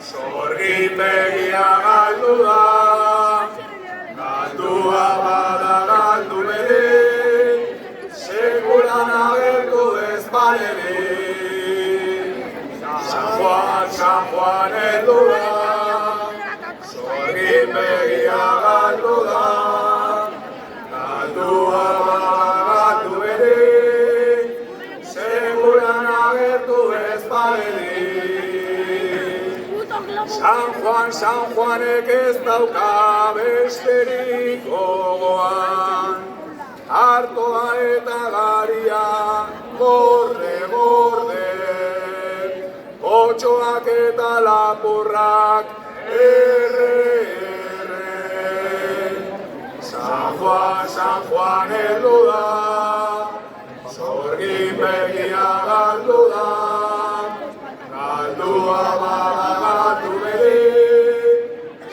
Sorgin begia galdu da, galdua bada galdu bere, sekulan agertu ez balere. San Juan heldu da, sorgin begia galdu da, galdua bada galdu bere, sekulan agertu ez balere. San Juanek ez dauka besterik gogoan, artoa eta garia gorde, otxoak eta lapurrak erre. San Juan heldu da, sorgin begia galdu da, galdua bada galdu bere,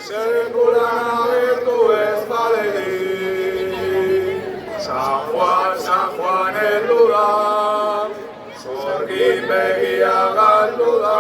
sekulan agertu ez balere. San Juan heldu da, sorgin begia galdu da,